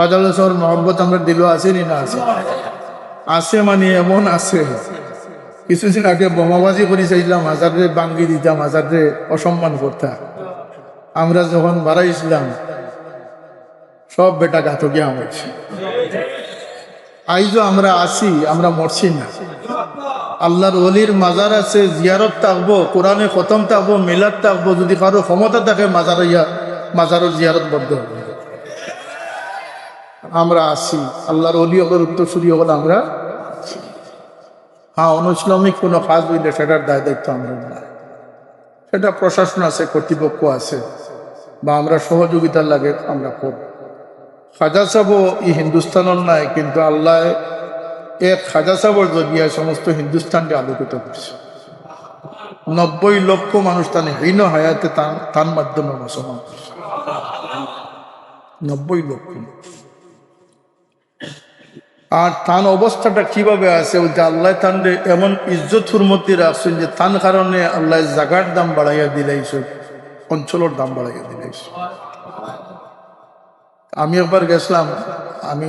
শাহজালাল সাহেবের মহব্বত আমরা দিল আসেনি না আছে? আছে মানে এমন আছে, কিছুদিন আগে বোমাবাজি করে চাইলাম, হাজারে বাঙ্গি দিতাম, হাজারে অসম্মান করতাম। আমরা যখন বাড়াইছিলাম সব বেটা ঘাতকে হয়েছে। আইজও আমরা আছি, আমরা মরছি না। আল্লাহর ওলির মাজার আছে, জিয়ারত থাকবো, কোরআনে খতম থাকবো, মিলাদ থাকবো। যদি কারো ক্ষমতা থাকে মাজারের জিয়ারত বদ্ধ হবে। আমরা আছি, আল্লাহর ওলি হল, উত্তরসূরি হল আমরা। হ্যাঁ, অনুইসলামিক কোনো কাজ হইলে সেটার দায় দায়িত্ব আমরা না, সেটা প্রশাসন আছে, কর্তৃপক্ষ আছে, বা আমরা সহযোগিতার লাগে আমরা করব। খাজা সাহেব এই হিন্দুস্তানের নাই, কিন্তু আল্লাহ এক খাজা সাহেবের জরিয়ায় সমস্ত হিন্দুস্তানকে আলোকিত করছে। 90 লক্ষ মানুষ তানে হীন হায়াতে তার মাধ্যমে মুসলমান করছে। 90 লক্ষ। আর তান অবস্থাটা কিভাবে আছে, যে আল্লাহ তান এমন ইজ্জত হুরমতি রাখছেন যে তান কারণে আল্লাহ জাগার দাম বাড়াইয়া দিলাইছে, অঞ্চলের দাম বাড়াইয়া দিলাইছে। আমি একবার গেছিলাম, আমি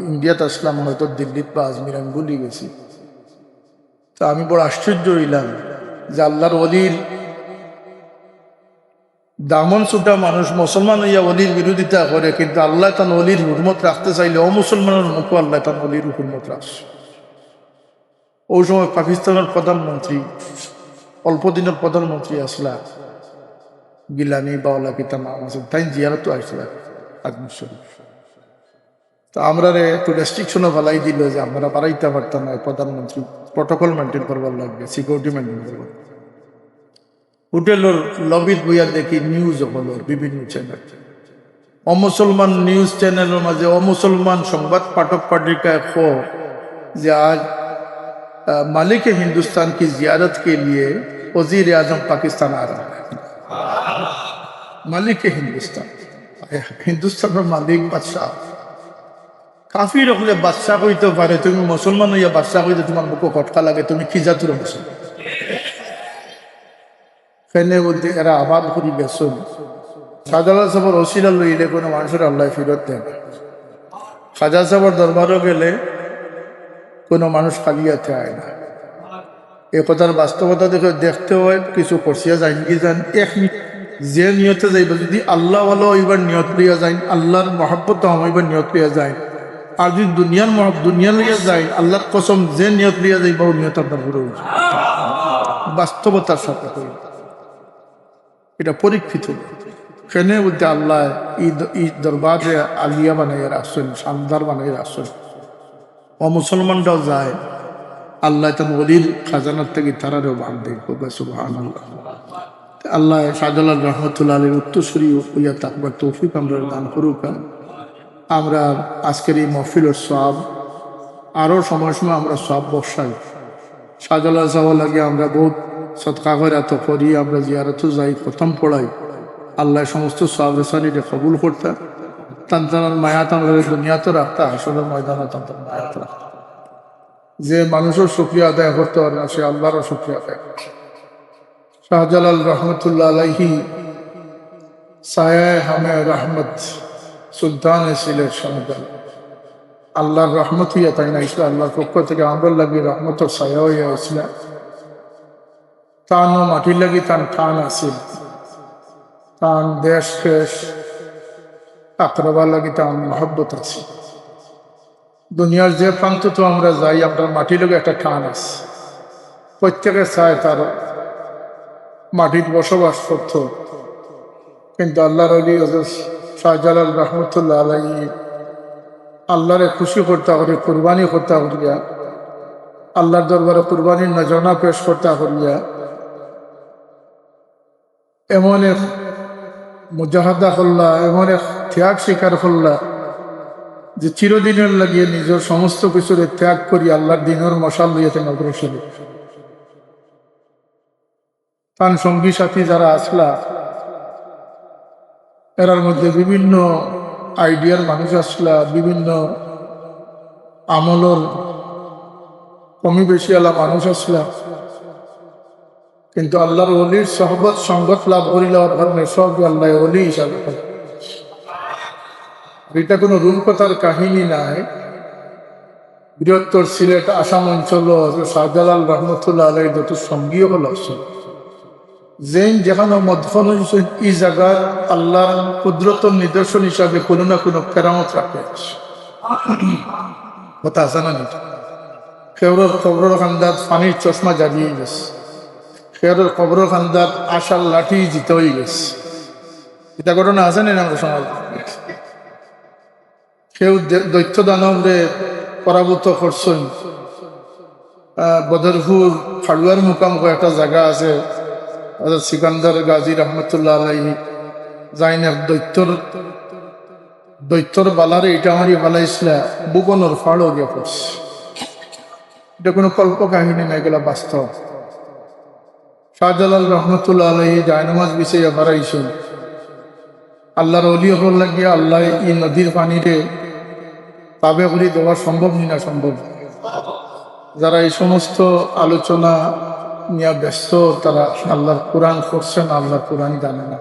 ইন্ডিয়াতে আসলাম, হয়তো দিল্লিত বা আজমির, আমি ভুলে গেছি। তো আমি বড় আশ্চর্য হইলাম যে আল্লাহর ওলির দামন ছুটা মানুষ মুসলমান হইয়া অলির বিরোধিতা করে, কিন্তু আল্লাহ তান অলির হুরমত রাখতে চাইলে অমুসলমানের মুখও আল্লাহ তান অলির হুরমত রাখছে। ওই সময় পাকিস্তানের প্রধানমন্ত্রী, অল্প দিনের প্রধানমন্ত্রী আসলা, গিলানি বাওলা কিতা নাম আছে, তাই জিয়ারত আসলা আজমির শরীফ। তো আমরা একটু রেস্ট্রিকশনও ফেলাই দিল যে আমরা বাড়াইতে পারতাম না, প্রধানমন্ত্রী প্রোটোকল মেনটেন করবার লাগবে, সিকিউরিটি মেনটেন করবার। হোটেলের লবির বইয়া দেখি নিউজ হলো বিভিন্ন চ্যানেল, অমুসলমান নিউজ চ্যানেলের মাঝে অমুসলমান সংবাদ পাঠক पाठिकाएं खो যে आज मालिक हिंदुस्तान की जियारत के लिए वजीर आजम पाकिस्तान आ रहा है। मालिक हिंदुस्तान में मालिक बादशाह, काफी रखले बादशाह কইতে পারে, তুমি মুসলমান হইয়া বাদশাহ কইতে তোমার মুখে খটকা লাগে, তুমি কি জাতুর মুসলমান? কেনে বলতে এরা আবাদ করি বেসন। শাহজালাল সাহেবের ওসিলা লইলে কোনো মানুষের আল্লাহ ফিরত দেয় না। খাজা সাহেবের দরবারও গেলে কোনো মানুষ খালিয়াতে আয় না। এ কথার বাস্তবতা দেখতে হয়, কিছু করছিয়া যাই কি যান, এক যে নিয়তে যাইব, যদি আল্লাহ ভালো হইবার নিয়ত লইয়া যায়, আল্লাহর মহাব্বত হইবার নিয়ত লইয়া যায়, আর যদি দুনিয়া লইয়া যায়, আল্লাহর কসম যে নিয়ত লইয়া যাইব ও নিয়ত আপনার পুরো বাস্তবতার সাথে হইব। এটা পরীক্ষিত। কেনে বলতে আল্লাহ এই দরবারে আলিয়া বানাইয়া রাখছেন, শানদার বানাইয়া রাখছেন। ও মুসলমানরাও যায়, আল্লাহ তার ওলির খাজানার থেকে তারারেও ভাগ দেয়। সুবহানাল্লাহ। আল্লাহ শাহজালাল রহমতুল্লাহ আলীর উত্তরসূরি হইয়া থাকবার তৌফিক আমরা দান করুক। আমরা আজকের এই মহফিলের সওয়াব আরও সময় আমরা সওয়াব বসাই। শাহজালাল সাহেব লাগে আমরা বহুত সদকা করে এত করি, আমরা জিয়ারতও যাই, প্রথম পড়াই। আল্লাহ সমস্ত সওয়াব রেসানিটা কবুল করতে, তান্তার মায়াত আমরা দুনিয়াতে রাখতা, আসলে ময়দানে তান্তার মায়াত রাখতা। যে মানুষের শুকরিয়া আদায় করতে পারে না, সে আল্লাহরও শুকরিয়া আদায় করে। শাহজালাল রহমতুল্লাহ আলাইহি সায়ায়ে হামে রহমত সুলতান সিলেট শাহজালাল, আল্লাহর রহমত হইয়া তাই না ইসলাম, আল্লাহর পক্ষ থেকে আমরা লাগি রহমতের ছায়া হইয়া ইসলাম। তানও মাটির লাগি তান টান আছিল, তান দেশ ফেশ আকরাবার লাগি তান মহব্বত আছে। দুনিয়ার যে প্রান্ত তো আমরা যাই, আপনার মাটির লোক একটা টান আছে, প্রত্যেকে চায় তার মাটির বসবাস করত। কিন্তু আল্লাহর ওলি হযরত শাহজালাল রহমতুল্লাহ আলাইহি আল্লাহরে খুশি করতে করে, কুরবানি করতে করিয়া, আল্লাহর দরবারে কুরবানির নজরানা পেশ করতে করিয়া এমন এক মুজাহাদা করলা, এমন এক ত্যাগ স্বীকার করলা যে চিরদিনের লাগিয়ে নিজের সমস্ত কিছুর ত্যাগ করি আল্লাহর দিনের মশাল লইয়াছেন অগ্রসর। তার সঙ্গী সাথী যারা আসলা, এরার মধ্যে বিভিন্ন আইডিয়ার মানুষ আসলা, বিভিন্ন আমলের কমি বেশি আলা মানুষ আসলা, কিন্তু আল্লাহর ওলির সহবত সঙ্গত লাভ করিলে কারণে সব আল্লাহ ওলি হিসাবে এটা কোনো রূপকথার কাহিনী নাই। বৃহত্তর সিলেট আসাম অঞ্চল শাহজালাল রহমতুল্লাহ আলাই যত সঙ্গীয় হল যেন যেখানে মধ্যখন এই জায়গার আল্লাহ কুদরতর নিদর্শন হিসাবে কোনো না কোনো কেরামত রাখে কথা আছে না নি? খেউরের কবরের খান্দাত পানির চশমা জ্বালিয়ে গেছে, খেউরের কবরের খান্দাত আশার লাঠি জিতে হয়ে গেছে। এটা ঘটনা আছে না আমাদের সমাজ? কেউ দৈত্য দানবরে পরাভূত করছেন। বদরপুর ফাড়ুয়ার মুকাম একটা জায়গা আছে, সিকান্দার গাজী রহমতুল্লাহ আলাইহি যাইন দৈত্যর বালারে এটা আমারই বালাইছিলা বুকনের ফাড়ও গিয়ে পড়ছে। এটা কোনো কল্প কাহিনী না, এগুলা বাস্তব। শাহজালাল রহমতুল্লাহ আলাইহি জায়নামাজ বিছিয়ে বাড়াইছেন। আল্লাহর অলি হল লাগিয়ে আল্লাহ এই নদীর পানিরে তাবে করে দেওয়া সম্ভব না সম্ভব। যারা এই সমস্ত আলোচনা নিয়ে ব্যস্ত তারা আল্লাহর কোরআন করছেন, আল্লাহর কোরআন জানে না।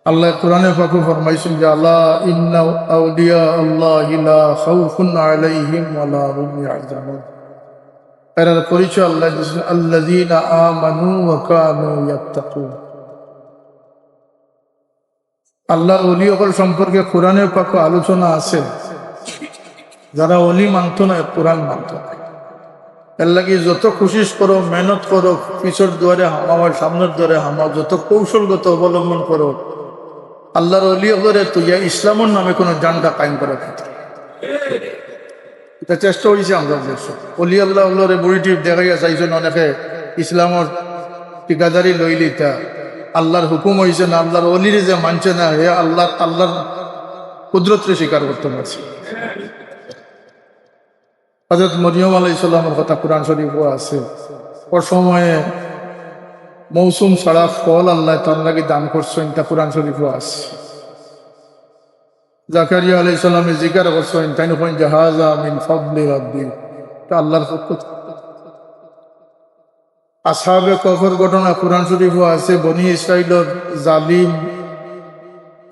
আল্লাহ কোরআনে পাকে ফরমাইছেন যে আল্লাহ ইন্না আউলিয়া আল্লাহি লা খাউফুন আলাইহিম ওয়া লা হুম ইয়াহজানুন। এর পরিচয় আল্লাহ দিয়েছেন আল্লাযীনা আমানু ওয়া কানু ইয়াত্তাকুন। আল্লাহর ওলি হল সম্পর্কে কোরআনের পাকে আলোচনা আছে। যারা ওলি মানত না কোরআন মানত না। এর লাগে যত কোশিশ করো, মেহনত করো, পিছর দুয়ারে হামাও সামনের দুয়ারে হামাও, যত কৌশলগত অবলম্বন করো, আল্লাহর ওলি হলে তুইয়া ইসলামের নামে কোনো জান্ডা কায়েম করার ক্ষেত্রে এটা চেষ্টা হয়েছে আমরা দেশ। অলি আল্লাহ বুড়িটি দেখাইয়া চাইছেন অনেকে ইসলামের ঠিকাদারি লইলি তা আল্লাহর হুকুম হয়েছে না, আল্লাহর অলিরে যে মানছে না হে আল্লাহর কুদরতরে স্বীকার করতে পারছে। হযরত মরিয়ম আলাইহিস সালামের কথা কুরআন শরীফে আছে। ওর সময়ে মৌসুম ছাড়া ফল আল্লাহ তার লাগে দান করছেন, তা কুরআন শরীফে আছে। জাকারিয়া আলাইহিস সালামে জিকির করছেন, তাই না জাহাজা মিন ফাদলি রাব্বি, তা আল্লাহর পক্ষ থেকে। আসহাবে কফর ঘটনা কুরআন শরীফে আছে। বনি ইসরাইলের জালিম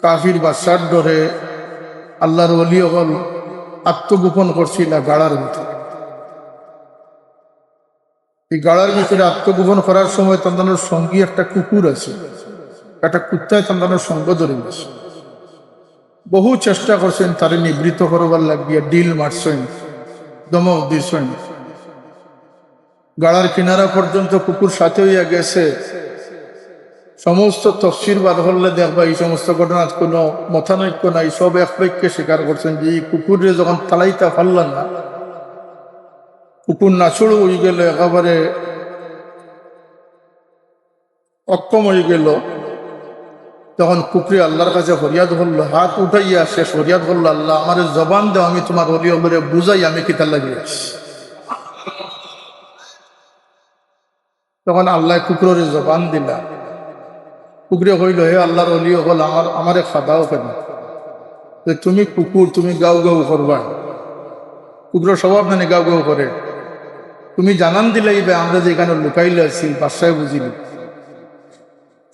কাফির বাদশার ডরে আল্লাহর ওলি হল আত্মগোপন করছিল গাড়ার ভিতরে। এই গাড়ার ভিতরে আত্মগোপন করার সময় তাদের সঙ্গী একটা কুকুর আছে, একটা কুত্তায় তাদের সঙ্গ ধরে গেছে। বহু চেষ্টা করছেন তারে নিবৃত করবার লাগিয়ে, ডিল মারছেন, দমক দিয়েছেন। গাড়ার কিনারা পর্যন্ত কুকুর সাথে হইয়া গেছে। সমস্ত তফসির বার হলে দেখবা এই সমস্ত ঘটনার কোনো মতানৈক্য নাই। সব এক বাক্যে স্বীকার করছেন যে এই কুকুরে যখন তালাইতা পারলেন না, কুকুর নাচড় হয়ে গেল, একেবারে অক্ষম হয়ে গেল, তখন কুকুরে আল্লাহর কাছে ফরিয়াদ করলো, হাত উঠাইয়া সে ফরিয়াদ করলো, আল্লাহ আমার জবান দেও, আমি তোমার অলি হলে বুঝাই আমি কিতা লাগিয়ে আসি। তখন আল্লাহ কুকুরের জবান দিলা। কুকুরে কইল, হে আল্লাহর অলি হল আমারে খাদাও কেন? তুমি কুকুর, তুমি গাও গাও করবা। কুকুরের স্বভাব মানে গাও গাও করে। তুমি জানান দিলাই আমরা যে এখানে লুকাইলে আছি বাসায় বুঝিনি,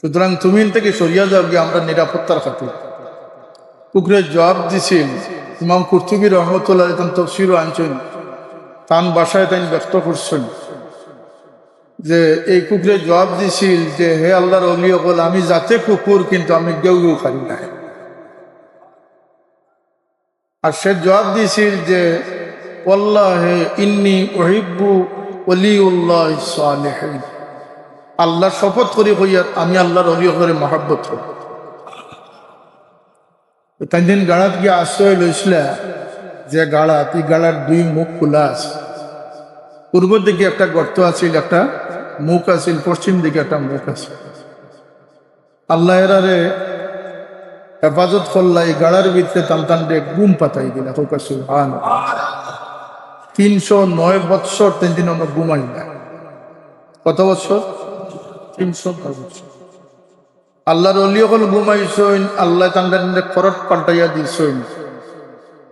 সুতরাং তুমি থেকে সরিয়া যাও গিয়ে আমরা নিরাপত্তার খাতির। কুকুরের জবাব দিছিল ইমাম কুরতুবী রহমতুল্লাহ তফসিরও আনছেন, তান বাসায় তাই ব্যক্ত করছেন যে এই কুকুরে জবাব দিছিল যে হে আল্লাহর ওলি বল, আমি যাতে কুকুর কিন্তু আমি গেউ গেউ খাই না। আর সে জবাব দিছিল যে ওয়াল্লাহি ইন্নী উহিব্বু ওলিউল্লাহ সালিহিন, আল্লাহর শপথ করি হইয়া আমি আল্লাহর ওলি করে মহব্বত করি। তাই দিন গাড়াত গিয়ে আশ্রয় লইছিল যে গাড়াত, এই গাড়ার দুই মুখ খোলা আছে। পূর্ব দিকে একটা গর্ত আছিল, একটা মুখ আছিল, পশ্চিম দিকে একটা মুখ আছে। আল্লাহ এরারে হেফাজত করলা, এই গাড়ার ভিতরে টানটানটে গুম পাতাই দিলা। 309 বৎসর 3 দিন আমরা ঘুমাই না। কত বছর? 309 বছর। আল্লাহর ওলি হল ঘুমাইছেন, আল্লাহ টানটানটে খরচ পাল্টাইয়া দিয়েছেন।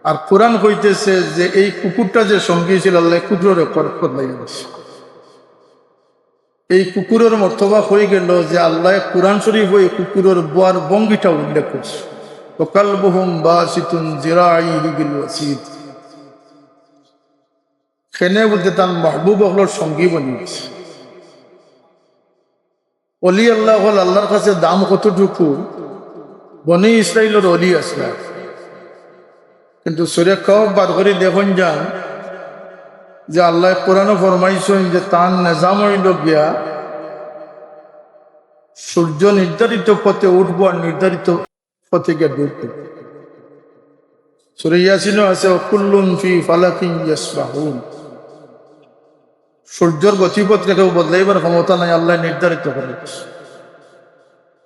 আর কোরআন কইতেছে যে এই কুকুরটা যে সঙ্গী ছিল আল্লাহ কুকুরের খরচ পাল্টাইয়া দিয়েছে। এই কুকুরের মর্তবা হয়ে গেল যে আল্লাহ কুরআন শরীফ ওই কুকুরের বোয়ার ভঙ্গিটা উল্লেখ করছে। وقلبهم باسط ذراعيه بالوسيط খেনে বলতে তার মাহবুব হলোর সঙ্গী বনিয়েছে অলি আল্লাহ হল আল্লাহর কাছে দাম কতটুকু বনি ইসরাইলের অলি আসলা কিন্তু সূরা কাহফ বার করে দেখুন যান যে আল্লাহ কোরআনে ফরমাইছেন যে তার নিজাম হইল গিয়া সূর্য নির্ধারিত পথে উঠবো আর নির্ধারিত পথে গিয়ে ডুববে সূরা ইয়াসিনও আছে কুল্লুন ফি ফালাকিন ইয়াসবাহুন সূর্যের গতিপথ কেউ বদলাইবার ক্ষমতা নাই আল্লাহ নির্ধারিত করে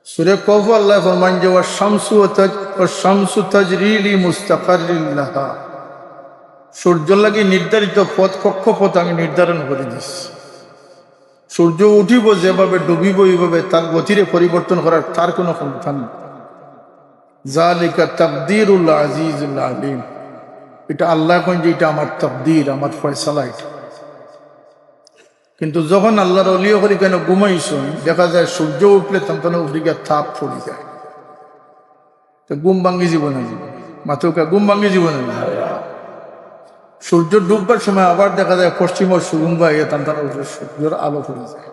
সূরা কাহফ আল্লাহ ফরমান যে শামসু তাজরি লিমুস্তাকাররিন লাহা সূর্য লাগি নির্ধারিত পথ কক্ষপথ আমি নির্ধারণ করে দিচ্ছি সূর্য উঠিব যেভাবে ডুবিব এইভাবে তার গতিরে পরিবর্তন করার তার কোনো ক্ষমতা নেই যালিকা তাকদীরুল আজিজুল আলিম এটা আল্লাহ কোন যে এটা আমার তাকদীর আমার ফয়সালা এটা কিন্তু যখন আল্লাহর ওলি হলি কেন ঘুমাইছেন দেখা যায় সূর্য উঠলে তখন উঠে তাপ পড়ে যায় তো ঘুম ভাঙ্গি জীবনে মাথুকা ঘুম ভাঙ্গি জীবনে সূর্য ডুববার সময় আবার দেখা যায় পশ্চিম ও সুগুন বা সূর্যের আলো পড়ে যায়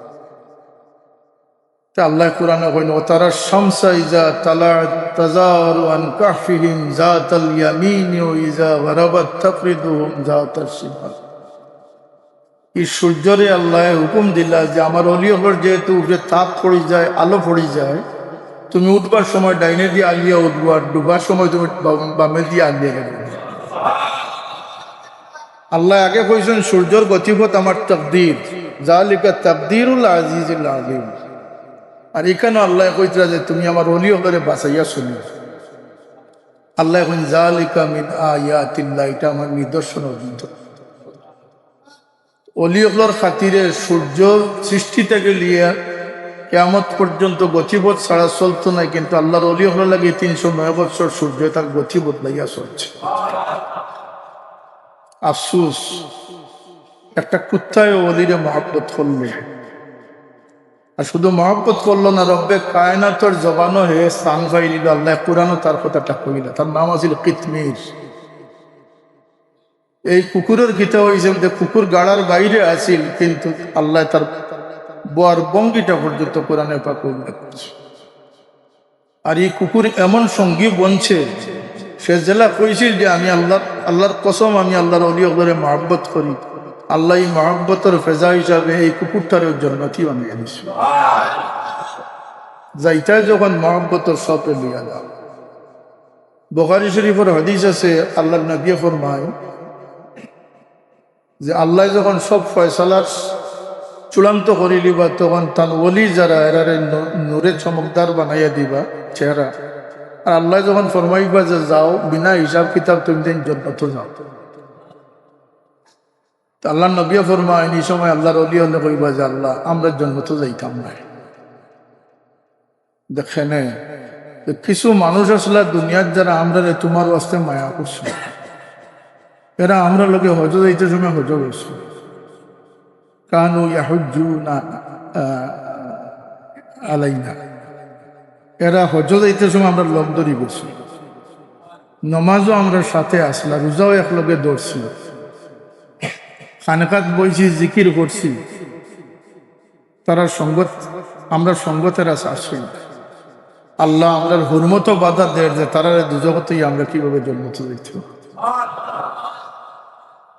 তা আল্লাহ কোরআনে কইন ও তারা শামসা ইজা তালাআত তাজারু আন কাহফিহিম যাতাল ইয়ামিন ওয়া ইজা গরাবাত তাফরিদুহুম যাতাশ শিমাল এই সূর্যরে আল্লাহ হুকুম দিলা যে আমার ওলি হল যেহেতু উঠে তাপ পড়ে যায় আলো পড়ে যায় তুমি উঠবার সময় ডাইনে দিয়ে আলিয়া উঠবো আর ডুবার সময় তুমি বামে দিয়ে আলিয়া গেলে আল্লাহ আগে কইছেন সূর্যের গতিপথ আমার তাকদীর যালিকা তাকদীরুল আজিজুল আলিম আর এখানে আল্লাহ কইতরা যে তুমি আমার ওলি হলে বাঁচাইয়া শুনি আল্লাহ এখন যালিকা মিন আয়াতিল্লাহ এটা আমার নিদর্শন অর্জিত ওলি হলর খাতিরে সূর্য সৃষ্টি থেকে লিয়ে কিয়ামত পর্যন্ত গতিপথ ছাড়া চলতো না কিন্তু আল্লাহর ওলি হল লাগে 309 বছর সূর্য তার গতি বদলাইয়া চলছে আফসুস একটা কুত্তায় ওলিরে মহব্বত করলে আর শুধু মহব্বত করলো না রব্বে কায়নাতর জবানও হে স্থান পাই নিল আল্লাহ কোরআনও তার কথাটা কইল তার নাম আছিল কিতমির এই কুকুরের গীতা হয়েছে যে কুকুর গাড়ার বাইরে আছিল কিন্তু আল্লাহ তার বোয়ার বঙ্গিটা পর্যন্ত কোরআনে পাক উল্লেখ করছে আর এই কুকুর এমন সঙ্গী বনছে সে জেলা কইছিল যে আমি আল্লাহর কসম আমি আল্লাহর ওলি ওগরে মহব্বত করি আল্লাহ এই মহব্বতের ফেজা হিসাবে এই কুকুরটারের জন্নতি বানিয়ে দিছে যাইতায় যখন মহব্বতের সপে লিয়া যাও বুখারী শরীফের হাদিস আছে আল্লাহর নবী ফরমায় যে আল্লাহ যখন সব ফয়সালার চূড়ান্ত করে দিবা তখন তার ওলি যারা এরারে নূরে চমকদার বানাইয়া দিবা চেহারা আর আল্লাহ যখন ফরমাইবা যে যাও বিনা হিসাব কিতাব তুমি দিন জন্নত যাও আল্লাহ নবী ফরমায় এই সময় আল্লাহর ওলি হলে কইবা যে আল্লাহ আমরা জন্নত যাইতাম না দেখেন কিছু মানুষ আসলে দুনিয়ার যারা আমরা তোমার বাস্তে মায়া করছে এরা আমরা লোকে হজ যাইতে সময় হজ করছে কানু ইয়াহুজ্জুনা আলাইনা এরা হজ যাইতে সময় আমরা লোক ধরি গেছি নমাজও আমরা সাথে আসলা রোজাও একলগে দৌড়ছি খানকাত বইছি জিকির করছি তারা সঙ্গত আমরা সঙ্গতের আসি আল্লাহ আমাদের হুরমত বাধা দেয় যে তারা দুজগতেই আমরা কিভাবে জন্মতে দিতে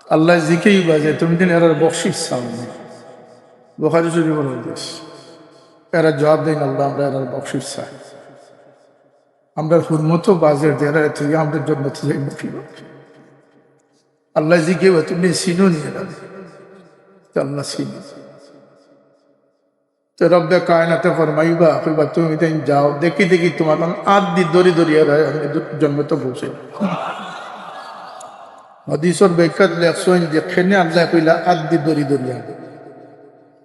আল্লাহ জিকেই বাজে তুমি দিন এরার বকশিস চাও বুখারী শরীফের হাদিস এরা জবাব দেন আল্লাহ আমরা এরার বকশিস চাই আমরা হুরমত বাজের এরা থেকে আমরা জন্মতে যাই কিভাবে আল্লাহ জিকে তুমি চিনো নি এরা আল্লাহ চিনি তো রব্বে কায়নাতে ফরমাইবা কইবা তুমি তাই যাও দেখি দেখি তোমার আদি দড়ি দড়িয়া জন্ম তো বসে হাদিসের ব্যাখ্যাত লেখছেন যে খেনে আল্লাহ কইলা আদি দড়ি দড়িয়া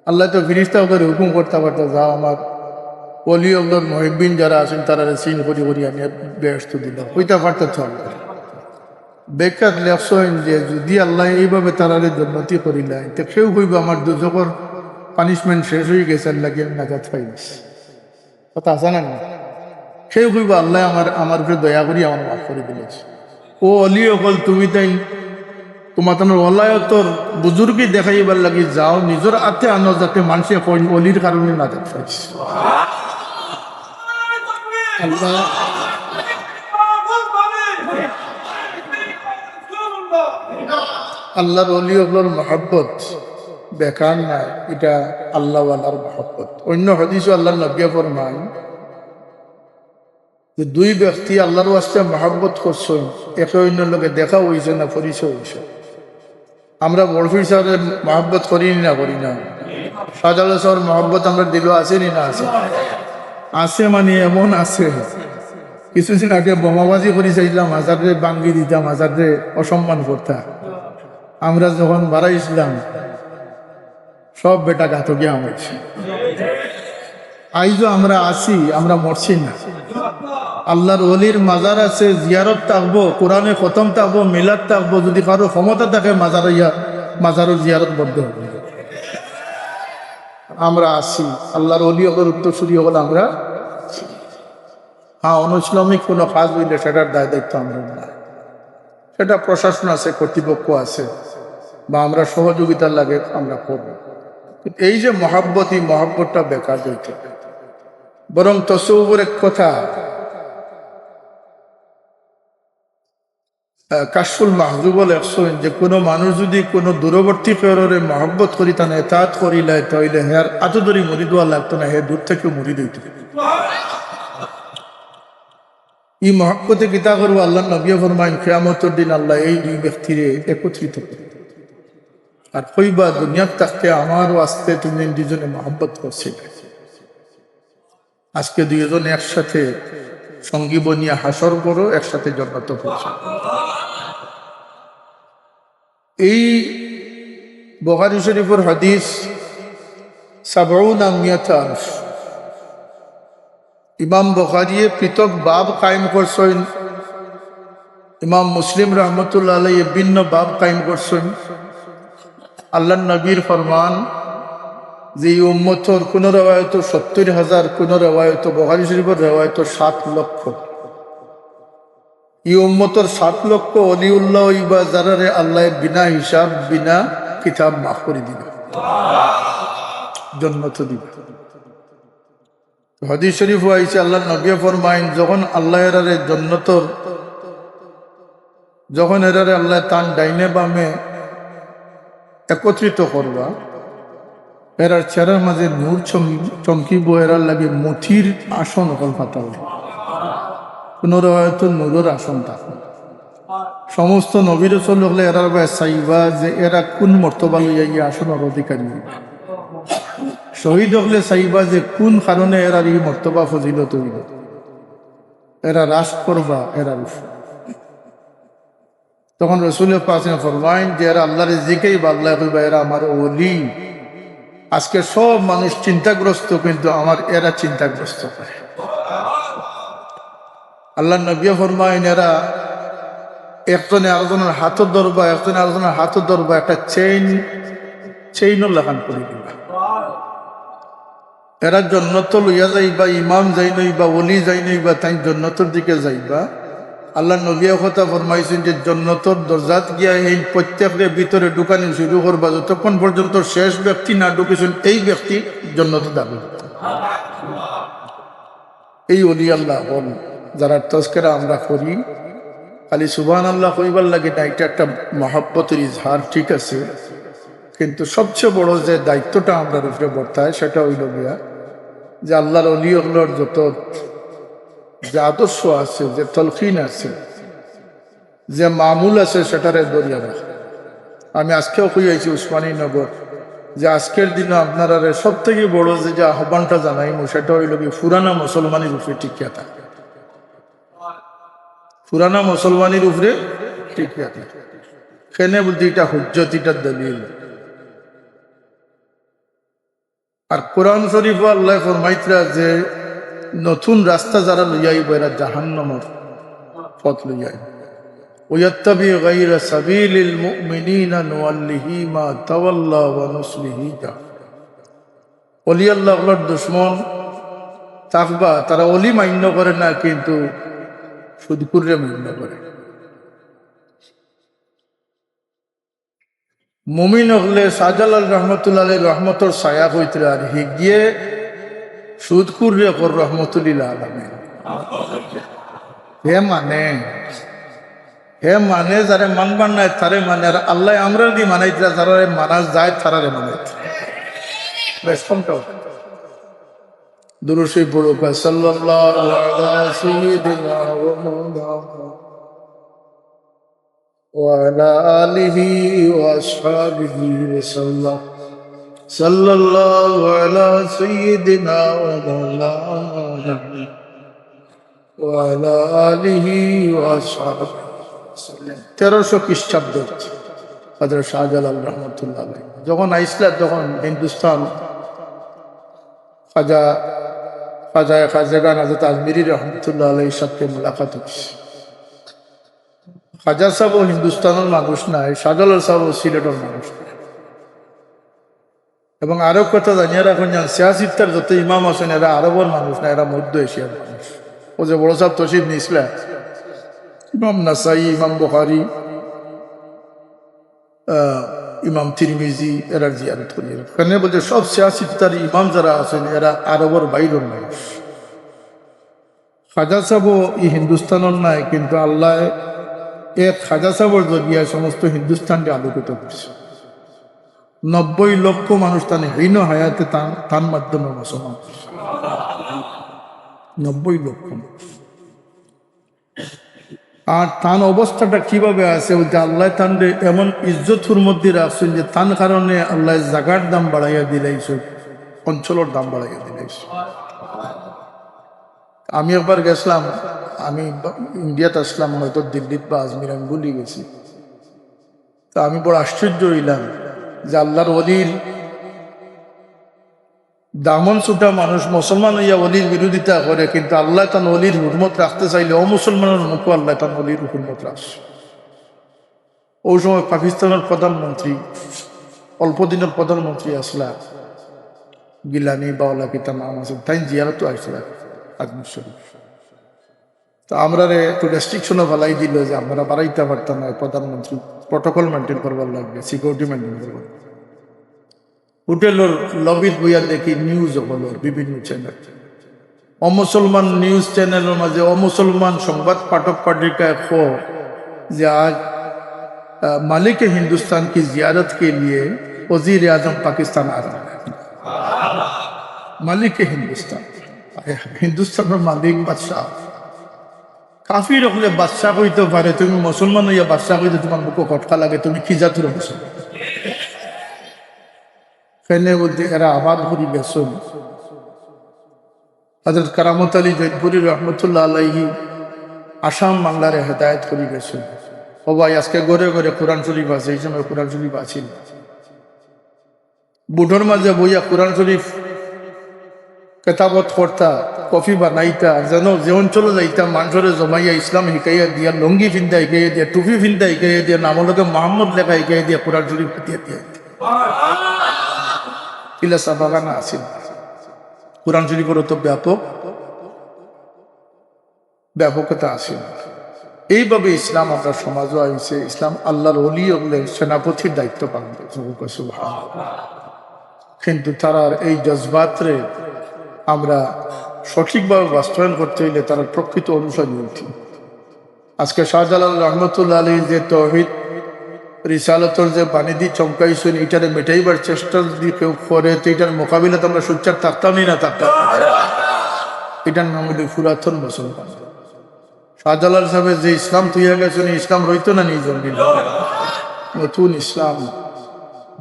আল্লাহ তো ফিরিস্তা করে হুকুম করতে পারতো যাও আমার ওলি আল্লাহর মুহিব্বিন যারা আছেন তারা সিন করি করি আমি ব্যস্ত দিলাম কইতে পারতো তো ব্যাখ্যাত লেখছেন যে যদি আল্লাহ এইভাবে তারারে জন্মতি করিলাই তো কেউ কইবা আমার দুজকর পানিশমেন্ট শেষ হয়ে গেছে আল্লাহ নাজাত পাইস কথা আছে না সেই কইব আল্লাহ আমার উপরে দয়া করি আমার মাফ করে দিলেছে। ও অলি অকল তুমি তাই তোমার তোমার ওলায়তর বুজুর্গি দেখাইবার লাগি যাও, নিজের হাতে আনো যাতে মানুষে অলির কারণে না দেখাইছ। আল্লাহ আল্লাহর অলি অকলর মহব্বত বেকার নাই, এটা আল্লাহওয়ালার মহব্বত। অন্য হাদিসে আল্লাহ নবী ফরমান যে দুই ব্যক্তি আল্লাহর ওয়াস্তে মহব্বত করছেন, একে অন্যের লোকে দেখা হয়েছে না পরিচয় হয়েছে। আমরা বরফির সাহেবের মহব্বত করিনি না করি না? শাহজালাল সাহেবের মহব্বত আমরা দিল আসেনি না আছে? আছে মানে এমন আছে, কিছুদিন আগে বোমাবাজি করে চাইলাম, হাজারে বাঙ্গি দিতাম, হাজারে অসম্মান করতাম। আমরা যখন বাড়াইছিলাম সব বেটা ঘাতকে আমাইছে। আইজও আমরা আছি, আমরা মরছি না। আল্লাহর ওলির মাজার আছে, জিয়ারত থাকবো, কোরআনে খতম থাকবো, মিলাদ থাকবো। যদি কারো ক্ষমতা থাকে মাজারের জিয়ারত বদ্ধ হবে। আমরা আছি, আল্লাহর ওলি হল উত্তরসূরি হল আমরা। হ্যাঁ, অনুইসলামিক কোনো কাজ হইলে সেটার দায় দায়িত্ব আমরা না, সেটা প্রশাসন আছে, কর্তৃপক্ষ আছে, বা আমরা সহযোগিতার লাগে আমরা করব। এই যে মহাব্বত, এই মহাব্বতটা বেকার হইতে, বরং তসৌফের এক কথা কাশফুল মাহজুবল একশন, যে কোনো মানুষ যদি কোনো দূরবর্তী পেয়রে মহব্বত করি তা এতাত করিলে তাইলে হেয়ার আতো ধরি মরি দেওয়া লাগতো না, হে দূর থেকে মরি দিত। এই মহব্বতে গীতা করবো আল্লাহ নবী ফরমাইন কিয়ামতের দিন আল্লাহ এই দুই ব্যক্তিরে একত্রিত করে আর কইবা দুনিয়ার থাকতে আমারও আসতে তুমি দুজনে মহব্বত করছিলে, আজকে দুইজন একসাথে সঙ্গী বনিয়া হাসর করো, একসাথে জন্নত পৌঁছ। এই বুখারী শরীফের হাদিস ৭০ ইমাম বুখারী পৃথক বাব কায়েম করছেন, ইমাম মুসলিম রহমতুল্লাহ আলাইহি ভিন্ন বাব কায়েম করছেন। আল্লাহ নবীর ফরমান যে উম্মতর কোন রেওয়ায়ত ৭০,০০০, কোন রেওয়ায়ত বুখারী শরীফের রেওয়ায়ত ৭ লক্ষ। এই উম্মতর ৭ লক্ষ অলিউল্লাহ ইবা যারারে আল্লাহ বিনা হিসাব বিনা কিতাব মাফ করে দিবে, জান্নাত দিবে। হাদিস শরীফ হইছে আল্লাহ নবী ফরমাইন যখন আল্লাহ এরারে জান্নাতর, যখন এরারে আল্লাহ তান ডাইনে বামে একত্রিত করবা, এরার চেহারার মাঝে নূর চমকিব, এরার লাগে মথির আসন হল পাতাল, পুনর হয়তো নূরের আসন থাকবে। সমস্ত নবী রাসূল হলে এরার চাইবা যে এরা কোন মর্তবা লইয়া এই আসনের অধিকারী। শহীদ হলে চাইবা যে কোন কারণে এরার এই মর্তবা ফজিলত হইল, এরা রাস করবা এরার উপর। তখন রাসূলের পাশে ফরমাইন যে এরা আল্লাহর জিকেই বা আল্লাহ কইবা এরা আমার ওলি। আজকে সব মানুষ চিন্তাগ্রস্ত, কিন্তু আমার এরা চিন্তাগ্রস্ত করে। আল্লাহ নবী ফরমাইন এরা একজনে আরেকজনের হাতও ধরবা, একজনে আরেকজনের হাতও ধরবা, একটা চেইনও লাগান করে দিবা। এরা জান্নাত লইয়া যাইবা, ইমাম যাই নইবা, ওলি যাই নইবা, তাই জান্নাতের দিকে যাইবা। আল্লাহ নবী কথা ফরমাইছেন যে জান্নাতের দরজাত গিয়া এই প্রত্যেকের ভিতরে ঢুকানি শুরু করবা, যতক্ষণ পর্যন্ত শেষ ব্যক্তি না ঢুকেছেন এই ব্যক্তি জান্নাতে যাবে। এই ওলি আল্লাহ বল যারা তজকিরা আমরা করি, খালি সুবহানাল্লাহ কইবার লাগে না, এটা একটা মহব্বতের ইজহার, ঠিক আছে। কিন্তু সবচেয়ে বড় যে দায়িত্বটা আমরা উপরে বর্তায় সেটা হইল গিয়া যে আল্লাহর ওলি আল্লাহর যত যে আদর্শ আছে, যে তলকিন আছে, যে মামুল আছে, সেটারে দরিয়া রাখে। আমি আজকেও কইয়াছি উসমানীনগর যে আজকের দিনে আপনারা সব থেকে বড় যে আহ্বানটা জানাইমু সেটা হইল কি পুরানা মুসলমানের উপরে টিকিয়া থাকে, পুরানা মুসলমানের উপরে টিকিয়া থাকে। কেনে বলতে এটা হুজ্জত, এটা দলিল। আর কোরআন শরীফ আল্লাহ ফরমাইতরা যে নতুন রাস্তা যারা লইয়াইব এরা জাহান্নামের পথ লইয়াইব। ওয়াত্তাবি গায়রা সাবিলিল মুমিনিনা নুওয়াল্লিহি মা তাওয়াল্লা ওয়া নুসলিহি জাহান্নাম। ওলি আল্লাহর দুশমন থাকবা তারা অলি মান্য করে না, কিন্তু সুদকুরে মান্য করে। মুমিন হলে শাহজালাল রহমতুল্লাহ রহমতর ছায়া হইতে আর হিগিয়ে সুদকুরে কর রহমতুল্লাহ আলমে হে মানে যারে মানবার নাই তারে মানে, আর আল্লাহ আমরা দি মানাইতরা যারা মানা যায় তারারে মানাইত। বেশ কমটাও দুরূদ শরীফ পড়ো, সাল্লাল্লাহু আলা সাইয়্যিদিনা ওয়া মাওলানা ওয়া আলা আলিহি ওয়া আসহাবিহি ওয়াসাল্লাম। সাল্লাল্লাহু আলা সাইয়্যিদিনা ওয়া মাওলানা ওয়া আলা আলিহি ওয়া আসহাবিহি। 1300 খ্রিস্টাব্দ হযরত শাহজালাল রহমতুল্লাহ আলাইহি যখন আইসলাম, তখন হিন্দুস্তান খাজাগান হযরত আজমিরি রহমতুল্লাহ আলাইহির সাথে মুলাকাত হয়েছে। খাজা সাহেব হিন্দুস্তানের মানুষ নাই, শাহজালাল সাহেব সিলেটের মানুষ নাই। এবং আরো কথা জানিয়ে রাখুন, সিয়াসিত্তার যত ইমাম আছেন এরা আরবের মানুষ না, এরা মধ্য এশিয়ার মানুষ। ও যে বড় সাহেব তশরিফ নিয়েছিলেন, ইমাম নাসাই, ইমাম বুখারী, ইমাম তিরমিজি এরা জিয়ারত করি। এখানে বলছে সব সিয়াসিত্তার ইমাম যারা আছেন এরা আরবের বাইরের মানুষ। খাজা সাহেব এই হিন্দুস্তানের নাই, কিন্তু আল্লাহ এক খাজা সাহেবের জরিয়ায় সমস্ত হিন্দুস্তানকে আলোকিত করছে। 90 লক্ষ মানুষ তান হীন হায়াতে তার মাধ্যমে মুসলমান, 90 লক্ষ। আর তান অবস্থাটা কিভাবে আছে বলতে, আল্লাহ তান এমন ইজ্জতুর মধ্যে রাখছেন যে তান কারণে আল্লাহ জাগার দাম বাড়াইয়া দিলাইছে, অঞ্চলের দাম বাড়াইয়া দিলাইছে। আমি একবার গেছিলাম, আমি ইন্ডিয়াতে আসলাম, হয়তো দিল্লিত বা আজমির, আমি ভুলে গেছি। তা আমি বড় আশ্চর্য হইলাম যে আল্লাহর ওলির দামন ছুটা মানুষ মুসলমান হইয়া অলির বিরোধিতা করে, কিন্তু আল্লাহ তান অলির হুরমত রাখতে চাইলে অমুসলমানের মুখে আল্লাহ তান অলির হুরমত রাখছে। ওই সময় পাকিস্তানের প্রধানমন্ত্রী, অল্প দিনের প্রধানমন্ত্রী আসলা, গিলানি বাওলা কি তার নাম আছে, তাই জিয়ারত আসলা আজমির শরীফ। তো আমরা একটু রেস্ট্রিকশনও ফেলাই দিল যে আমরা বাড়াইতে পারতাম না, প্রধানমন্ত্রী প্রোটোকল মেনটেন করবার লাগবে, সিকিউরিটি মেনটেন করবার। হোটেলের লবির বইয়া দেখি নিউজ হলো বিভিন্ন চ্যানেল, অমুসলমান নিউজ চ্যানেলের মাঝে অমুসলমান সংবাদ পাঠক पाठिकाएं खो যে आज मालिक हिंदुस्तान की जियारत के लिए वजीर आजम पाकिस्तान आ रहा है। मालिक हिंदुस्तान मालिक बादशाह, काफी रखले बादशाह হইতে পারে, তুমি মুসলমান হইয়া বাদশাহ হইতে তোমার মুখে কটকা লাগে, তুমি কি জাতুর মুসলমান? ফেনে বলতে এরা আবাদ করি বেসন। হযরত কারামত আলী জৈনপুরী রহমতুল্লাহ আলাইহি আসাম বাংলারে হেদায়েত করি গেছেন। ও ভাই আজকে ঘরে ঘরে কোরআন শরীফ আছে, এই সময় কোরআন শরীফ আছিল। বুটোর মাঝে বইয়া কোরআন শরীফ কেতাবত করতা, কফি বানাইতা, যেন যে অঞ্চলে যাইতা মানুষরে জমাইয়া ইসলাম শিকাইয়া দিয়া, লঙ্গি ফিন্দা শিকাইয়া দিয়া, টুপি ফিন্দা শিকাইয়া দিয়া, নামলকে মোহাম্মদ লেখা শিকাইয়া দিয়া কোরআন শরীফ দিয়া দিয়া ইলাসা বাগানা আছিল। কোরআন শরীফের তো ব্যাপকতা আছে। এইভাবে ইসলাম আমরা সমাজও আইছে। ইসলাম আল্লাহর ওলি হলে সেনাপতির দায়িত্ব পালন করছে, কিন্তু তারা এই জজবাতরে আমরা সঠিকভাবে বাস্তবায়ন করতে হইলে তারা প্রকৃত অনুসারী উঠি। আজকে শাহজালাল রহমতুল্লাহ আলী যে তৌহিদ রিসালতর যে বাণিজ্য চমকাইছেন, এটারে মেটাইবার চেষ্টা যদি কেউ করে, তো এটার মোকাবিলাতে আমরা সোচ্চার থাকতামই না থাকতাম। এটার নাম হইল পুরাতন মুসলমান। শাহজালাল সাহেবের যে ইসলাম তুইয়া গেছেন, ইসলাম রইত না নিজের নতুন ইসলাম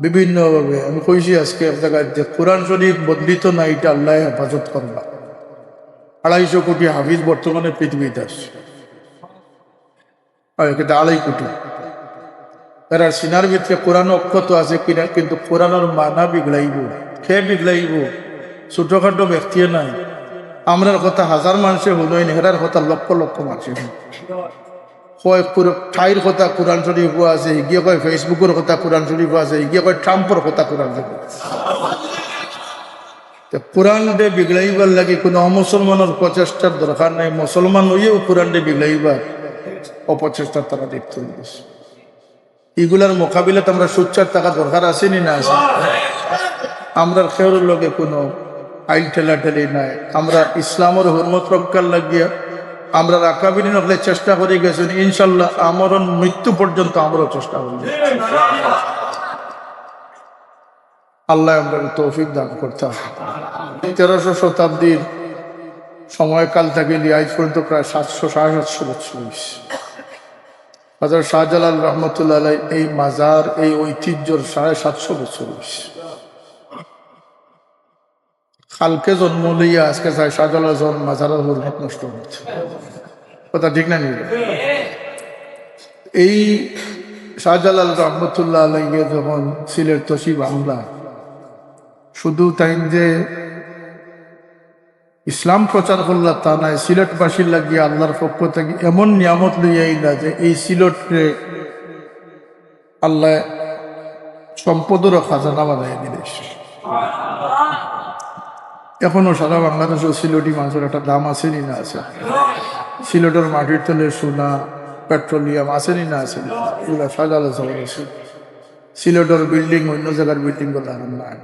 বিভিন্নভাবে। আমি কইছি আজকে এক জায়গায় যে কোরআন শরীফ বদলিত না, এটা আল্লাহ হেফাজত করবা। 250 কোটি হাফিজ বর্তমানে পৃথিবীতে আসছে, 2.5 কোটি। এরা সিনার ভিতরে কোরআন অক্ষত আছে কিনা, কিন্তু কোরআনের মানা বিগড়াইব, খেয়ে বিগড়াইব। ছোটখাটো ব্যক্তি নাই, আমরার কথা হাজার মানুষে হলোই না, হেরার কথা লক্ষ লক্ষ মানুষের কয়। ঠাইর কথা কোরআন শরীফ আছে, গিয়ে কয় ফেসবুকের কথা কোরআন শরীফ আছে, গিয়ে কয় ট্রাম্পের কথা কোরআন শরীফ। কোরআন ডে বিগড়াইবার লাগে কোনো অমুসলমানের প্রচেষ্টার দরকার নাই, মুসলমান হইয়েও কোরআন ডে বিগড়াইবার অপচেষ্টা তারা দেখতে হইতেছে। এগুলার মোকাবিলাতে আমরা সোচ্চার থাকা দরকার আছে নি না আছে? আমরা খেয়ার লগে কোনো আইল ঠেলাঠেলি নাই। আমরা ইসলামের হরমত রক্ষার লাগিয়া আমরা রাকাবিনী নকলে চেষ্টা করে গেছেন, ইনশাল্লাহ আমার মৃত্যু পর্যন্ত আমরাও চেষ্টা করি। আল্লাহ আমরা তৌফিক দান করতে হবে। 1300 শতাব্দীর সময়কাল থেকে আজ পর্যন্ত প্রায় 700-750 বছর হয়েছে। হযরত শাহজালাল রহমতুল্লাহ আলাইহি এই মাজার, এই ঐতিহ্যর 750 বছর হয়েছে। কালকে জন্ম লইয়া আজকে শাহজালাল মাজারের হরমত নষ্ট হচ্ছে, কথা ঠিক না? নিল এই শাহজালাল রহমতুল্লাহ আলাইহি যখন সিলেট তসি বাংলা, শুধু তাই যে ইসলাম প্রচার করলা তা নাই, সিলেটবাসীর লাগিয়ে আল্লাহর পক্ষ থেকে এমন নিয়ামত লইয়া আইলা যে এই সিলেটকে আল্লাহ সম্পদেরও খাজানা বানাই দিলেন। এখনো সারা বাংলাদেশ সিলেটি মাছের একটা দাম আছে নি না আছে? সিলেটের মাটির তলে সোনা, পেট্রোলিয়াম আছে নি না আছে? এগুলা সাজালে চলে গেছে। সিলেটের বিল্ডিং অন্য জায়গার বিল্ডিং গুলো নাই।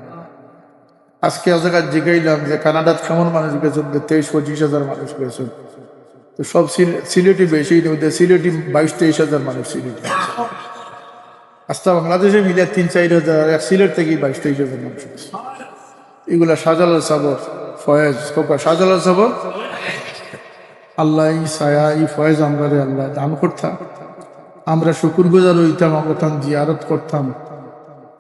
আজকে জায়গায় জিগাইলাম যে কানাডাত কেমন মানুষ গেছেন, 23-25 হাজার মানুষ গেছেন। তো সব সিলেটি বেশি, সিলেটি 22-23 হাজার মানুষ সিলেটি। আস্তা বাংলাদেশে মিলে 3-4 হাজার, এক সিলেট থেকে 22-23 হাজার মানুষ গেছে। এগুলা শাহজালাল সাবর ফয়েজ, শাহজালাল সাবর আল্লাহ এই ছায়া, এই ফয়েজ আমরা আল্লাহ দান করতাম। আমরা শুকুর গুজার হইতাম, আমরা তান জিয়ারত করতাম,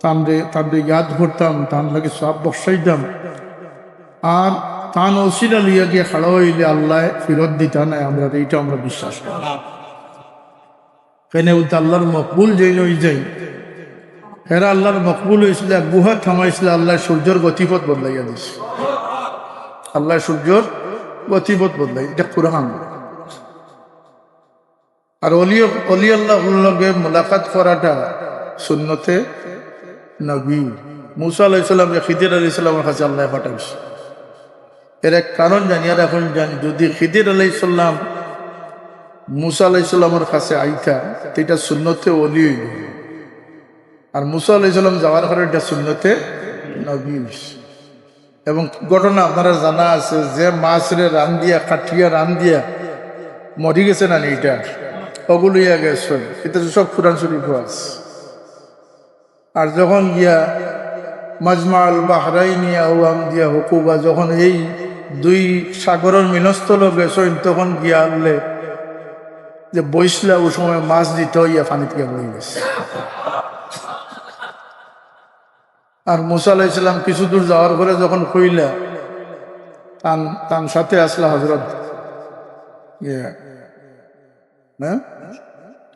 তানরে ইয়াদ করতাম, তান লাগে সব বসাইতাম। আর তান ওসিলা লইয়া গিয়ে খাড়া হইলে আল্লাহ ফিরত দিতা নাই, আমরা এইটা আমরা বিশ্বাস করি। কেন বলতে আল্লাহর মকবুল যেই নই যাই, হেরা আল্লাহর মকবুল হয়েছিল, গুহা থামাইছিল, আল্লাহ সূর্যর গতিপথ বদলাইয়া দিছে। আল্লাহ সূর্যর গতিপথ বদলাই, এটা কোরআন। আর অলি আল্লাহর লগে মুলাকাত করাটা সুন্নতে নবী। মুসা আলাইহিস সালাম খিদির আলাইহিস সালামের কাছে আল্লাহ পাঠাইছে। এর এক কারণ জানি, আর এখন জানি, যদি খিদির আলাইহিস সালাম মুসা আলাইহিস সালামের কাছে আইতা এটা সুন্নতে ওলি হইল, আর মুসা আলাইহিস সালাম যাওয়ার পরে এটা সুন্নতে নবী। এবং ঘটনা আপনারা জানা আছে যে মাছরে রান দিয়া, কাঠিয়া রান দিয়া মরি গেছে না, এইটা ওগুলিয়া গেছে, এটা সব কুরআন শরীফ আছে। আর যখন গিয়া মাজমা আল বাহরাইনি আওয়াম দিয়া হুকুবা, যখন এই দুই সাগরের মিলনস্থল গেছেন, তখন গিয়া আনলে যে বইসলা, ওই সময় মাছ দিতে হইয়া পানি থেকে বই গেছে। আর মুসা আলাইহিস সালাম কিছু দূর যাওয়ার পরে যখন কইলা, তান সাথে আসলা হযরত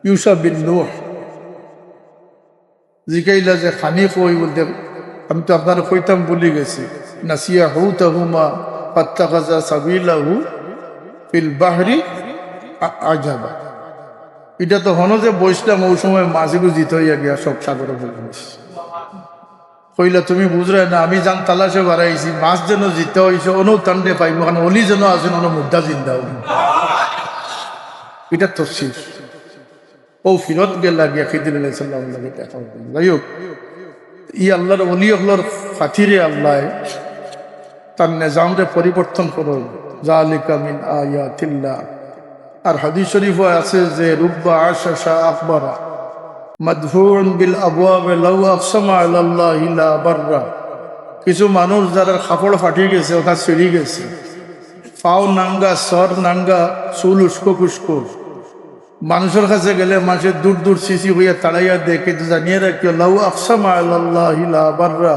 ইউসা বিন নূহ, জিকাইলা যে খানি কই, বলতে আমি তো আপনার কইতাম ভুলে গেছি, নাসিয়া হুতাহুমা ফাত্তাখাযা সাবিলাহু ফিল বাহরি আজাবা। এটা তো হনো যে বইসলাম, ওই সময় মাছগুলো জিতে হইয়া গিয়া সব সাগরে বলে গেছে। কইলা তুমি বুঝলে না, আমি যান তালাশে বাড়াইছি, মাছ যেন জিতে হয়েছে, অনু তান্ডে পাইব, কারণ অলি যেন আছেন, অনু মুদ্রা জিন্দা হইল। এটা তফসির। ও ফিরত গেলা গিয়া খিদির আলাইহিস সালাম লাগে দেখা হইল। যাই হোক, ই আল্লাহর অলি আল্লাহর খাতিরে আল্লাহ তার নিজামরে পরিবর্তন করো, যালিকা মিন আয়াতিল্লাহ। আর হাদিস শরীফে আছে যে রুব্বা আশাশা আকবরা মাদফুউন বিল আবওয়াব লাউ আকসামা আলাল্লাহি লা বাররা। কিছু মানুষ যারা কাপড় ফাটিয়ে গেছে, ওটা ছিঁড়ে গেছে, পাও নাঙ্গা, সর নাঙ্গা, চুল উস্কো খুস্কো, মানুষের কাছে গেলে মানুষের দূর দূর সিসি হইয়া তাড়াইয়া দেয়, কিন্তু জানিয়ে রাখিও লাউ আকসামা আলাল্লাহি লা বাররা,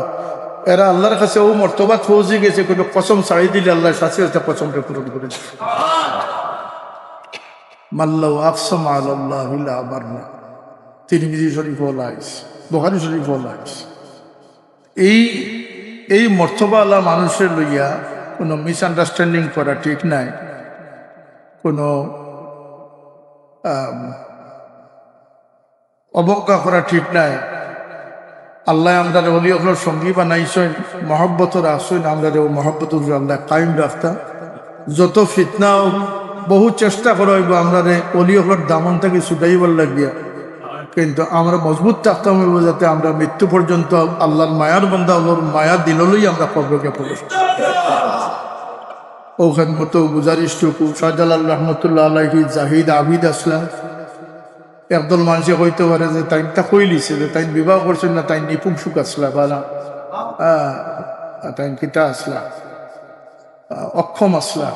এরা আল্লাহর কাছে ও মর্তবাত পৌঁছে গেছে, কোনো কসম ছাড়িয়ে দিলে আল্লাহর সাথে সাথে কসমটা পূরণ করে দিবে। মাল্লাউ আকসামা আলাল্লাহি লা বাররা, তিরমিজি শরীফ ওলাইস, বুখারী শরীফ ওলাইস। এই মর্তবা আল্লাহ মানুষের লইয়া কোনো মিসআন্ডারস্ট্যান্ডিং করা ঠিক নাই, কোনো অবজ্ঞা করা ঠিক নাই। আল্লাহ আমরা অলি হলোর সঙ্গী বানাইছেন, মহব্বতর আসেন, আমরা মহব্বতুর আল্লাহ কায়েম রাখতা। যত ফিতনা বহু চেষ্টা করা হইব আমরা অলি হলোর দামন থেকে ছুটাইবার লাগিয়া, কিন্তু আমরা মজবুত থাকতাম হইব যাতে আমরা মৃত্যু পর্যন্ত আল্লাহর মায়ার বান্দা ওর মায়া দিলই আমরা কবরকে প্রবেশ। ওখান মতো গুজারিশটুকু শাহজালাল রহমতুল্লাহ আলাইহি জাহিদ আবিদ আসলা একদল মানুষে হইতে পারে যে তাইনটা কইলিছে যে তাই বিবাহ করছেন না, তাই নিপুংসুক আসলা বালা তাই কিতা আসলা অক্ষম আসলা।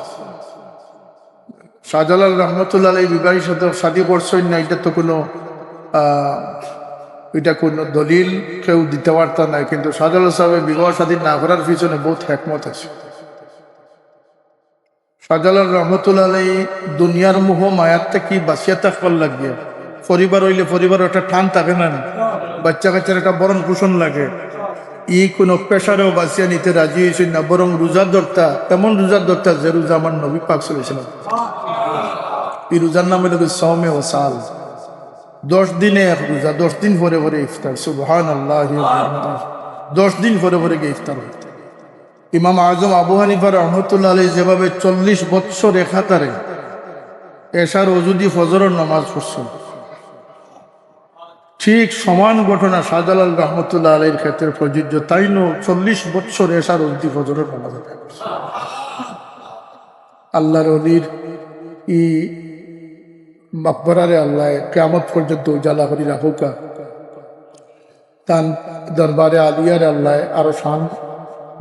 শাহজালাল রহমতুল্লাহ আলাই বিবাহের সাথে শাদী করছেন না, এটা তো কোনো এটা কোনো দলিল কেউ দিতে পারত না, কিন্তু শাহজালাল সাহেবের বিবাহ শাদী না করার পিছনে বহুত হেকমত আছে। শাহজালাল রহমতুল্লাহ আলাই দুনিয়ার মোহ মায়ার থেকে বাঁচিয়া থাকবার লাগিয়ে, পরিবার হইলে পরিবার একটা টান থাকে না, বাচ্চা কাচ্চার একটা বরণ পোষণ লাগে, কোনো পেশারেও বাঁচিয়া নিতে রাজি হয়েছেন না, বরং রোজার ধরতা, এমন রোজার ধরতা যে রোজা আমার নবী পাক চলেছিলাম। এই রোজার নাম হইল সৌমে ও সাল, 10 দিনে এক রোজা, 10 দিন পরে পরে ইফতার। সুবহানাল্লাহ, 10 দিন পরে পরে গিয়ে ইফতার হইত। ইমাম আজম আবু হানিফা রহমতুল্লাহ আলাইহি যেভাবে 40 বৎসর একাতারে এশার ওজুদি ফজরের নামাজ পড়ছেন, ঠিক সমান ঘটনা শাহজালাল রহমতুল্লাহ আলাইহির ক্ষেত্রে প্রযোজ্য। তাই 40 বৎসর এশার ওজুদি ফজরের নামাজ আদায় করছে। আল্লাহর ওলির ই মকবরারে আল্লাহ কিয়ামত পর্যন্ত উজালা করি রাখুকা, তান দরবারে আলিয়ারে আল্লাহ আরো শান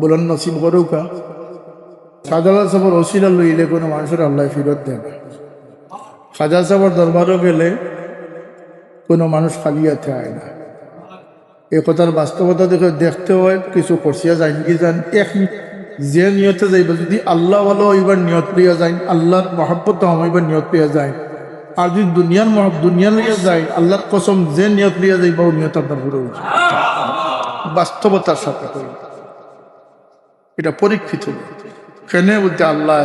বুলন্দ নসিব করুকা। শাহজালাল সাহেবের ওসিলা লইলে কোনো মানুষের আল্লাহ ফিরত দেয় না। খাজা সাহেবের দরবারও গেলে কোনো মানুষ খালিয়াতে আয় না। এ কথার বাস্তবতা দেখতে হয়, কিছু করছিয়া যায় কি যান, এক যে নিয়তে যাইব, যদি আল্লাহ ভালো হইবার নিয়ত লইয়া যায়, আল্লাহর মহব্বত হইবার নিয়ত লইয়া যায়, আর যদি দুনিয়ার লইয়া যায়, আল্লাহর কসম যে নিয়ত লইয়া যাইব ও নিয়ত আপনার পুরো বাস্তবতার সাথে এটা পরীক্ষিত। কেনে বলতে আল্লাহ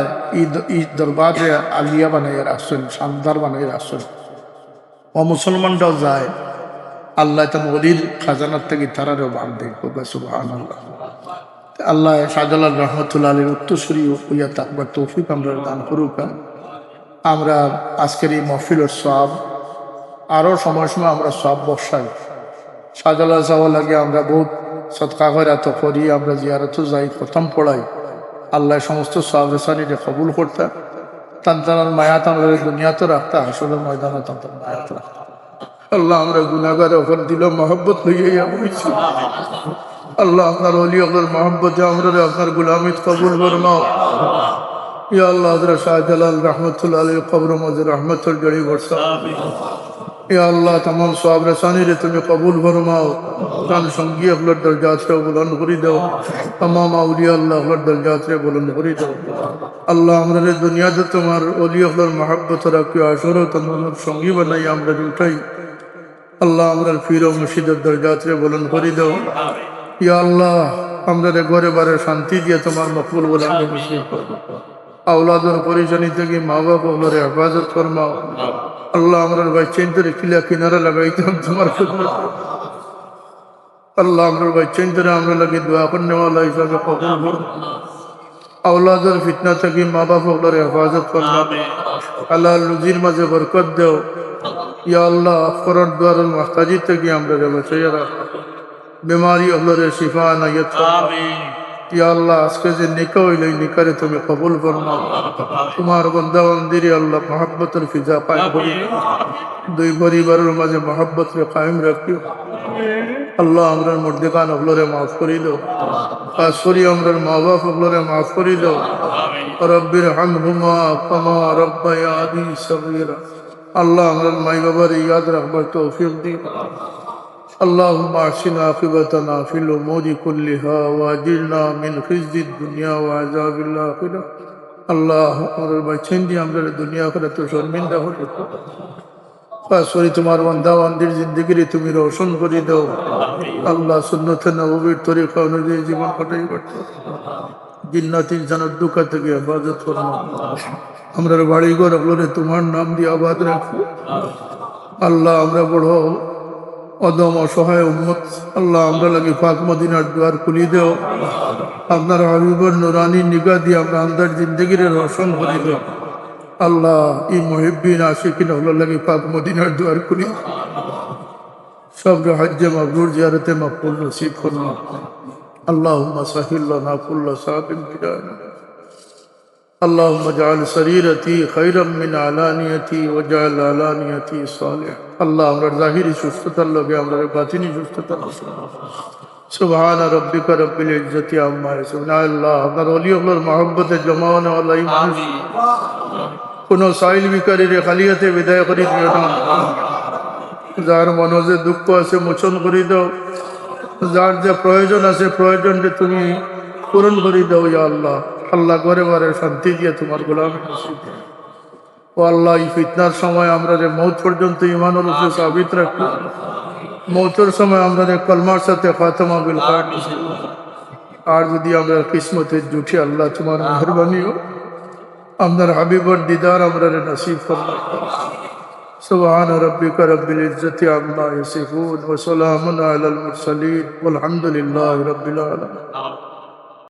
এই দরবারে আলিয়া বানাইয়া রাখছেন, শানদার বানাইয়া রাখছেন। ও মুসলমানরাও যায়, আল্লাহ তার অলির খাজানার থেকে তারারও বান দেয়। সুবহানাল্লাহ। আল্লাহ শাহজালাল রহমতুল্লাহ আলীর উত্তরসূরি হইয়া থাকবার তৌফিক আমরা দান করুক। আমরা আজকের এই মহফিলের সওয়াব আরও সময় আমরা সওয়াব বসাই। শাহজালাল সাহেব লাগে আমরা বহুত সদকা খয়রাত করি, আমরা জিয়ারতও যাই, খতম পড়াই। আল্লাহ সমস্ত সওয়াব রেসানিরে কবুল করতা, তান্তার মায়াত আমরা দুনিয়াতে রাখতা, হাসরের ময়দানে তান্তার মায়াত রাখতা। আল্লাহ আমরা গুনাহগার ওখান দিল মহব্বত লইয়া বইছি। আল্লাহ আপনার ওলি আপনার মহব্বতে আমরা আপনার গুলামিত কবুল ফরমাও। ইয়া আল্লাহ হযরত শাহজালাল রহমতুল্লাহ আলাইহির কবর মধ্যে রহমতের জড়ি বর্ষা। ইয়া আল্লাহ तमाम সওয়াব রেসানিরে তুমি কবুল ফরমাও, তার সঙ্গী আপনার দরজাতে বুলন্দ করে দাও, तमाम আউলিয়া আল্লাহ আপনার দরজাতে বুলন্দ করে দাও। আল্লাহ আমরা দুনিয়াতে তোমার ওলি আপনার মহব্বত রাখি, আসরে তোমার সঙ্গী বানাই আমরা উঠাই। আল্লাহ আমরা পীর ও মুর্শিদের দরজাতে বুলন্দ করে দাও। ইয়া আল্লাহ আমরা ঘরে বারে শান্তি দিয়ে তোমার মকবুল বলে আওলাদের পরিজনী থেকে মা বাপ ওগুলোর হেফাজত ফরমাও। আল্লাহ আমরা বাচ্চাইন্তরে কিলা কিনারা লাগাইতাম তোমার খুদমত। আল্লাহ আমরা বাচ্চাইন্তরে আমরা লাগে দোয়া করনেওয়ালা হিসাবে কবুল করো। আওলাদের ফিতনা থেকে মা বাপ ওগুলোর হেফাজত ফরমাও। আল্লাহ রুজির মাঝে বরকত দেও। ইয়া আল্লাহ ফরদ দুয়ারুল মুহতাজি থেকে আমরা বাঁচাইয়া রাখো, बीमारी अल्लाह शिफा नायत आमीन। या अल्लाह आजके जे निका हইলে নিকারে তুমি কবুল ফরমাও। তোমার বান্দা বান্দিরে আল্লাহ মহব্বতের ফিজা কায়েম করি, দুই পরিবারের মাঝে মহব্বতকে কায়েম রাখিও। আল্লাহ আমরার মুর্দেকান ওগুলোরে মাফ করে দাও, খাস করে আমরার মা বাপ ওগুলোরে মাফ করে দাও। রব্বির হামহুমা কামা রব্বায়ানি সগীরা। আল্লাহ আমরার মাই বাবার ইয়াদ রাখবার তৌফিক দিও। اللهم احسن عاقبتنا في الامور كلها واجرنا من خزي الدنيا وعذاب الاخره। আল্লাহ আমাদের বাঁচান দিয়ে আমরা দুনিয়া আখিরাতে শর্মিন্দা হই। খাস করে তোমার বান্দা বান্দির জিন্দেগিরে তুমি রোশন করে দাও। আল্লাহ সুন্নতে নববীর তরিকা অনুযায়ী জীবন কাটাই করতে, জিন্নাতি জান্নাত দুকা থেকে হেফাজত ফরমাও। আমরা বাড়ি ঘর ওগুলোরে তোমার নাম দিয়ে আবাদ রাখো। আল্লাহ আমরা বড় অদম অসহায় উম্মত আল্লাহ আমরা লাগি পাক মদিনার দুয়ার খুলি দেও আপনার হাবিবর নুরানি নিগাহ দিয়ে আমরা আন্দার জিন্দগির রোশন করে দেও আল্লাহ এই মুহিব্বিন আশিকিন হলো লাগি পাক মদিনার দুয়ার খুলি সব হজ্জে মাবরুর জিয়ারতে মকবুল নসিব ফরমা اللهم سهل لنا كل صعب بدانا اللهم اجعل سريرتي خيرا من علانيتي واجعل علانيتي صالح الله امر ظاهري সুস্থতা লগে আমরা বাতিনি সুস্থতা সুবহান রাব্বিকা রব্বিল ইজ্জতি আম্মা ইয়াসিফুন আল্লাহ আপনার ওলিয়ুল্লাহর মহব্বতে জমাওয়ানা ওয়ালাই মানুষ কোন সাইল বিকারীর খালিয়াতে বিদায় করি দিও না যার মনোজে দুঃখ আছে মোচন করে দাও যার যে প্রয়োজন আছে প্রয়োজনটা তুমি পূরণ করে দাও ইয়া আল্লাহ আল্লাহ ঘরে ঘরে শান্তি দিয়ে তোমার গোলাম ও আল্লাহ এই ফিতনার সময় আমরা যে মৌত পর্যন্ত ইমানের উপরে সাবিত রাখি মৌতের সময় আমরা যে কলমার সাথে খাতমা বিল খাট আর যদি আমরা কিসমতে জুটি আল্লাহ তোমার মেহরবানি হোক আপনার হাবিবর দিদার আমরা নসিব ফরমাও سبحان ربك رب العزة عما يصفون وسلام على المرسلين والحمد لله رب العالمين